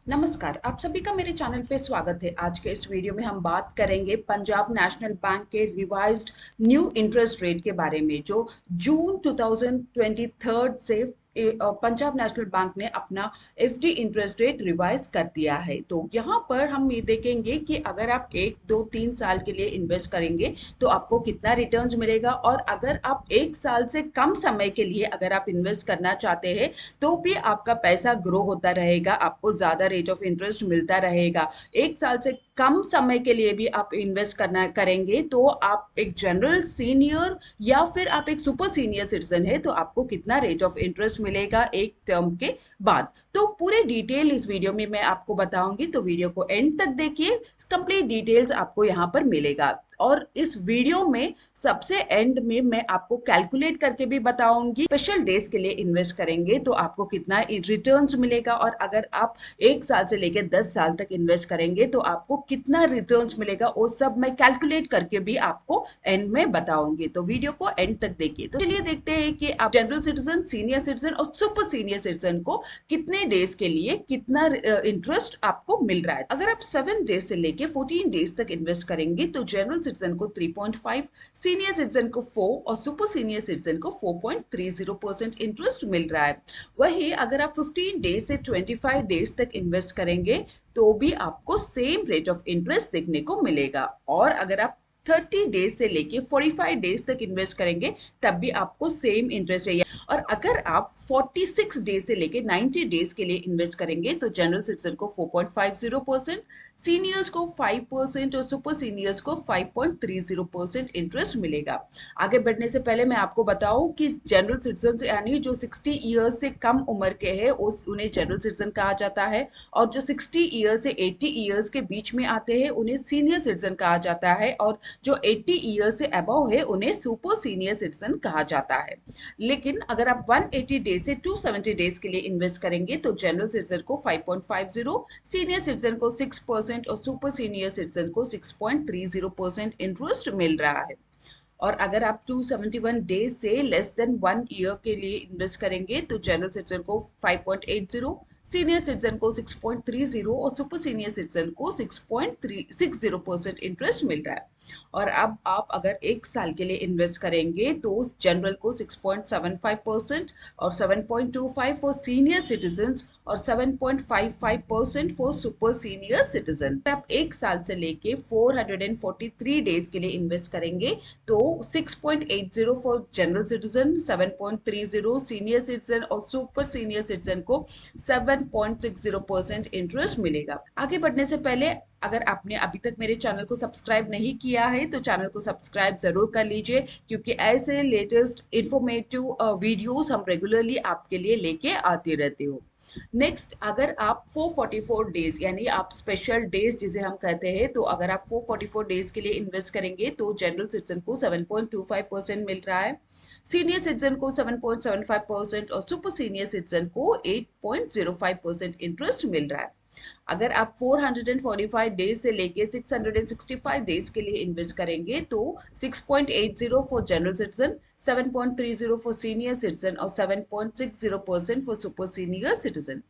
नमस्कार, आप सभी का मेरे चैनल पे स्वागत है। आज के इस वीडियो में हम बात करेंगे पंजाब नेशनल बैंक के रिवाइज्ड न्यू इंटरेस्ट रेट के बारे में, जो जून 2023 से पंजाब नेशनल बैंक ने अपना एफडी इंटरेस्ट रेट रिवाइज कर दिया है। तो यहाँ पर हम ये देखेंगे कि अगर आप 1, 2, 3 साल के लिए इन्वेस्ट करेंगे तो आपको कितना रिटर्न्स मिलेगा, और अगर आप 1 साल से कम समय के लिए अगर आप इन्वेस्ट करना चाहते हैं तो भी आपका पैसा ग्रो होता रहेगा, आपको ज्यादा रेट ऑफ इंटरेस्ट मिलता रहेगा। 1 साल से कम समय के लिए भी आप इन्वेस्ट करना करेंगे तो आप एक जनरल सीनियर या फिर आप एक सुपर सीनियर सिटीजन है तो आपको कितना रेट ऑफ इंटरेस्ट मिलेगा एक टर्म के बाद। तो पूरे डिटेल इस वीडियो में मैं आपको बताऊंगी, तो वीडियो को एंड तक देखिए, कंप्लीट डिटेल्स आपको यहाँ पर मिलेगा। और इस वीडियो में सबसे एंड में मैं आपको कैलकुलेट करके भी बताऊंगी, स्पेशल डेज के लिए इन्वेस्ट करेंगे तो आपको कितना रिटर्न्स मिलेगा, और अगर आप 1 साल से लेकर 10 साल तक इन्वेस्ट करेंगे तो आपको कितना रिटर्न्स मिलेगा, वो सब मैं कैलकुलेट करके भी आपको एंड में बताऊंगी। तो वीडियो को एंड तक देखिए। तो चलिए देखते हैं कि आप जनरल सिटीजन, सीनियर सिटीजन और सुपर सीनियर सिटीजन को कितने डेज के लिए कितना इंटरेस्ट आपको मिल रहा है। अगर आप 7 डेज से लेके 14 डेज तक इन्वेस्ट करेंगे तो जनरल सिटीजन को 3.5, सीनियर सिटीजन को 4 और सुपर सीनियर सिटीजन को 4.30% इंटरेस्ट मिल रहा है। वही अगर आप 15 डेज से 25 डेज तक इन्वेस्ट करेंगे तो भी आपको सेम रेट ऑफ इंटरेस्ट देखने को मिलेगा, और अगर आप 30 डेज से लेके 45 डेज तक इन्वेस्ट करेंगे तब भी आपको सेम इंटरेस्ट है। और अगर आप 46 डेज से लेके 90 डेज के लिए इन्वेस्ट करेंगे तो जनरल सिटीजन को 4.50%, सीनियर्स को 5% और सुपर सीनियर्स को 5.30% इंटरेस्ट मिलेगा। आगे बढ़ने से पहले मैं आपको बताऊं कि जनरल सिटीजन यानी जो 60 ईयर्स से कम उम्र के हैं उन्हें जनरल सिटीजन कहा जाता है, और जो 60 ईयर्स से 80 ईयर्स के बीच में आते हैं उन्हें सीनियर सिटीजन कहा जाता है, और जो 80 ईयर्स से अबव है उन्हें सुपर सीनियर सिटीजन कहा जाता है। लेकिन अगर आप 180 डेज से 270 डेज के लिए इन्वेस्ट करेंगे तो जनरल सिटीजन को 5.50, सीनियर सिटीजन को 6% और सुपर सीनियर सिटीजन को 6.30% इंटरेस्ट मिल रहा है। और अगर आप 271 डेज से लेस देन 1 ईयर के लिए इन्वेस्ट करेंगे तो जनरल सिटीजन को 5.80, सीनियर सिटीजन को 6.30 और सुपर सीनियर सिटीजन को 6.60% इंटरेस्ट मिल रहा है। और अब आप अगर 1 साल के लिए इन्वेस्ट करेंगे तो जनरल को 6.75% और 7.25 फॉर सीनियर सिटीजन और 7.55% फॉर सुपर सीनियर सिटीजन। आप 1 साल से लेके 443 डेज के लिए इन्वेस्ट करेंगे तो 6.80 for general citizen, 7.30 senior citizen और सुपर सीनियर सिटीजन को 7.60% इंटरेस्ट मिलेगा। आगे बढ़ने से पहले अगर आपने अभी तक मेरे चैनल को सब्सक्राइब नहीं किया है तो चैनल को सब्सक्राइब जरूर कर लीजिए, क्योंकि ऐसे लेटेस्ट इंफॉर्मेटिव वीडियोस हम रेगुलरली आपके लिए लेके आते रहते हो। नेक्स्ट, अगर आप 444 डेज यानी आप स्पेशल डेज जिसे हम कहते हैं, तो अगर आप 444 डेज के लिए इन्वेस्ट करेंगे तो जनरल सिटीजन को 7.25% मिल रहा है, सीनियर सिटीजन को 7.75% और सुपर सीनियर सिटीजन को 8.05% इंटरेस्ट मिल रहा है। अगर आप 445 डेज से लेके 665 डेज के लिए इन्वेस्ट करेंगे तो 6.80 for general citizen, 7.30 for senior citizen और 7.60% फॉर सुपर सीनियर सिटीजन।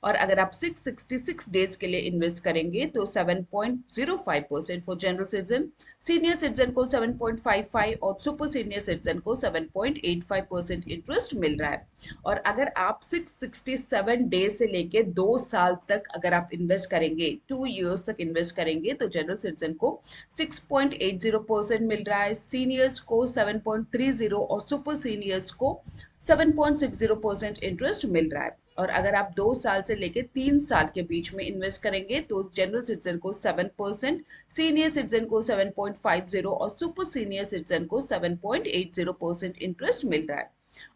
और अगर आप 666 डेज के लिए इन्वेस्ट करेंगे तो 7.05% for general citizen, senior citizen को 7.55 और सुपर सीनियर सिटीजन को 7.85% इंटरेस्ट मिल रहा है। और अगर आप 667 डेज से लेके 2 साल तक अगर आप इन्वेस्ट करेंगे, 2 इयर्स तक इन्वेस्ट करेंगे तो जनरल सिटीजन को 6.80% मिल रहा है, सीनियर्स को 7.30 और सुपर सीनियर्स को 7.60% इंटरेस्ट मिल रहा है। और अगर आप 2 साल से लेके 3 साल के बीच में इन्वेस्ट करेंगे तो जनरल सिटीजन को 7%, सीनियर सिटीजन को 7.50 और सुपर सीनियर सिटीजन को 7.80% इंटरेस्ट मिल रहा है।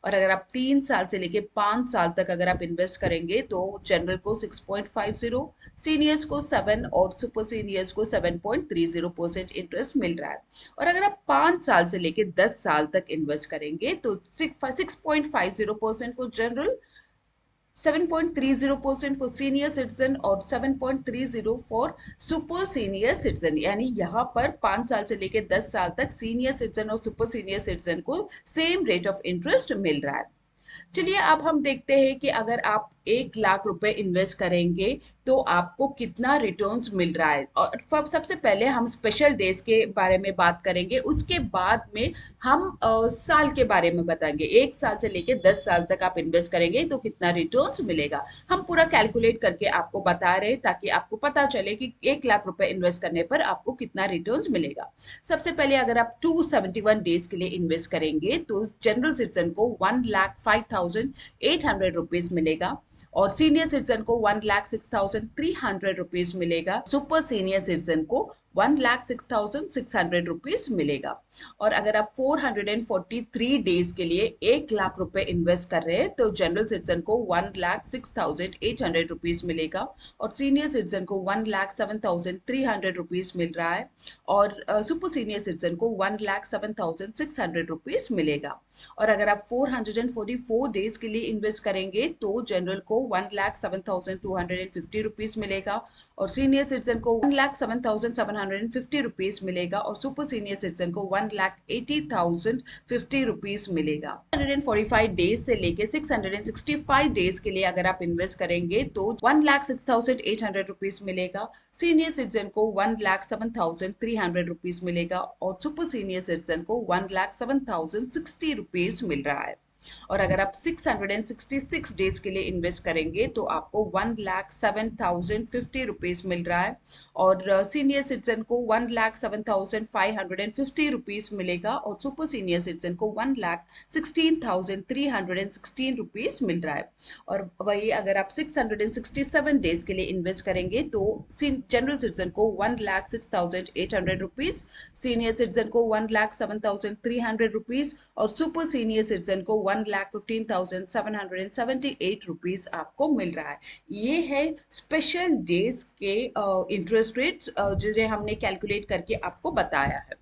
और अगर आप 3 साल से लेके 5 साल तक अगर आप इन्वेस्ट करेंगे तो जनरल को 6.50, सीनियर्स को 7 और सुपर सीनियर्स को 7.30% इंटरेस्ट मिल रहा है। और अगर आप 5 साल से लेके 10 साल तक इन्वेस्ट करेंगे तो 6.50% for general, 7.30% for senior citizen और 7.30 फॉर सुपर सीनियर सिटीजन। यानी यहाँ पर 5 साल से लेकर 10 साल तक सीनियर सिटीजन और सुपर सीनियर सिटीजन को सेम रेट ऑफ इंटरेस्ट मिल रहा है। चलिए अब हम देखते हैं कि अगर आप 1 लाख रुपए इन्वेस्ट करेंगे तो आपको कितना रिटर्न्स मिल रहा है। और सबसे पहले हम स्पेशल डेज के बारे में बात करेंगे, उसके बाद में हम साल के बारे में बताएंगे। 1 साल से लेके 10 साल तक आप इन्वेस्ट करेंगे तो कितना रिटर्न्स मिलेगा, हम पूरा कैलकुलेट करके आपको बता रहे हैं ताकि आपको पता चले कि 1 लाख रुपए इन्वेस्ट करने पर आपको कितना रिटर्न्स मिलेगा। सबसे पहले अगर आप 271 डेज के लिए इन्वेस्ट करेंगे तो जनरल सिटीजन को 1,05,800 रुपीज मिलेगा, और सीनियर सिटीजन को 1,06,300 रुपीज मिलेगा, सुपर सीनियर सिटीजन को 1,06,600 रुपीज मिलेगा। और अगर आप 443 डेज के लिए 1 लाख रुपए इन्वेस्ट कर रहे हैं तो जनरल सिटीजन को 1,06,800 रुपीज मिलेगा, और सीनियर सिटीजन को 1,07,300 रुपीज मिल रहा है, और सुपर सीनियर सिटीजन को 1,07,600 रुपीज मिलेगा। और अगर आप 444 डेज के लिए इन्वेस्ट करेंगे तो जनरल को 1,07,250 रुपीज मिलेगा, और सीनियर सिटीजन को 1,07,750 रुपीज मिलेगा, और सुपर सीनियर सिटीजन को 1,80,050 रुपीज मिलेगा। 145 डेज से लेके 665 डेज के लिए अगर आप इन्वेस्ट करेंगे तो 1,06,800 रुपीज मिलेगा, सीनियर सिटीजन को 1,07,300 रुपीज मिलेगा, और सुपर सीनियर सिटीजन को 1,07,060 रुपीज मिल रहा है। और अगर आप 666 डेज के लिए इन्वेस्ट करेंगे तो आपको 1,07,050 रुपीज मिल रहा है, और सीनियर सिटीजन को 1,07,550 रुपीज मिलेगा, और सुपर सीनियर सिटीजन को 1,16,316 रुपीज मिल रहा है। और वही अगर आप 667 डेज के लिए इन्वेस्ट करेंगे तो जनरल सिटीजन को 1,06,800 रुपीज, सीनियर सिटीजन को 1,07,300 रुपीज, और सुपर सीनियर सिटीजन को 1,15,778 रुपीज आपको मिल रहा है। ये है स्पेशल डेज के इंटरेस्ट रेट्स जिसे हमने कैलकुलेट करके आपको बताया है।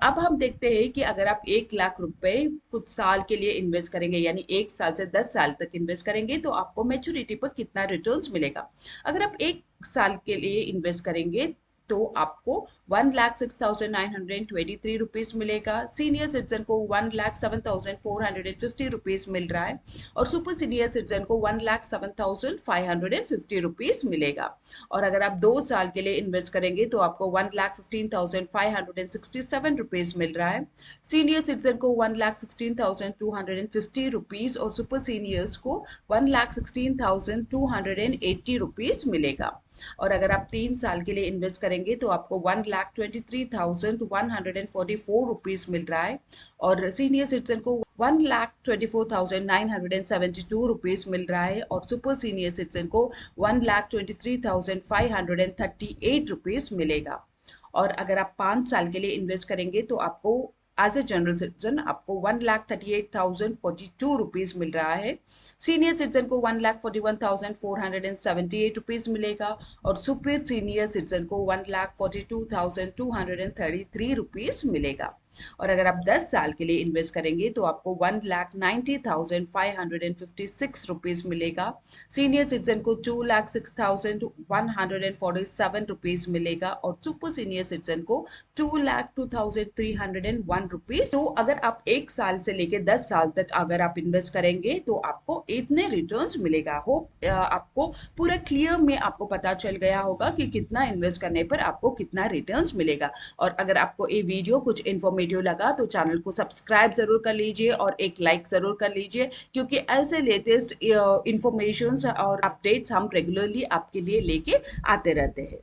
अब हम देखते हैं कि अगर आप 1 लाख रुपए कुछ साल के लिए इन्वेस्ट करेंगे, यानी 1 साल से 10 साल तक इन्वेस्ट करेंगे तो आपको मैच्योरिटी पर कितना रिटर्न्स मिलेगा। अगर आप 1 साल के लिए इन्वेस्ट करेंगे तो आपको 1,06,923 रुपीज मिलेगा, सीनियर सिटीजन को 1,07,450 रुपीज मिल रहा है, और सुपर सीनियर सिटीजन को 1,07,550 रुपीज मिलेगा। और अगर आप 2 साल के लिए इन्वेस्ट करेंगे तो आपको 1,15,567 रुपीज मिल रहा है, सीनियर सिटीजन को 1,16,250 रुपीज, और सुपर सीनियर्स को 1,16,280 रुपीज मिलेगा। और अगर आप 3 साल के लिए इन्वेस्ट करेंगे तो आपको 1,23,144 रुपीज मिल रहा है, और सीनियर सिटीजन को 1,24,972 रुपीज मिल रहा है, और सुपर सीनियर सिटीजन को 1,23,538 रुपीज मिलेगा। और अगर आप 5 साल के लिए इन्वेस्ट करेंगे तो आपको एज ए जनरल सिटीजन आपको 1,38,042 रुपीज मिल रहा है, सीनियर सिटीजन को 1,41,478 रुपीज मिलेगा, और सुपर सीनियर सिटीजन को 1,42,233 रुपीज मिलेगा। और अगर आप 10 साल के लिए इन्वेस्ट करेंगे तो आपको 1,90,556 रुपीज मिलेगा, सीनियर सिटीजन को 2,06,147 रुपीज मिलेगा, और सुपर सीनियर सिटीजन को 2,02,301 रुपीज। तो अगर आप 1 साल से लेकर 10 साल तक अगर आप इन्वेस्ट करेंगे तो आपको इतने रिटर्न्स मिलेगा। होप आपको पूरा क्लियर में आपको पता चल गया होगा कि कितना इन्वेस्ट करने पर आपको कितना रिटर्न्स मिलेगा। और अगर आपको ये वीडियो कुछ इन्फॉर्मेटिव लगा तो चैनल को सब्सक्राइब जरूर कर लीजिए और एक लाइक जरूर कर लीजिए, क्योंकि ऐसे लेटेस्ट इंफॉर्मेशन और अपडेट्स हम रेगुलरली आपके लिए लेके आते रहते हैं।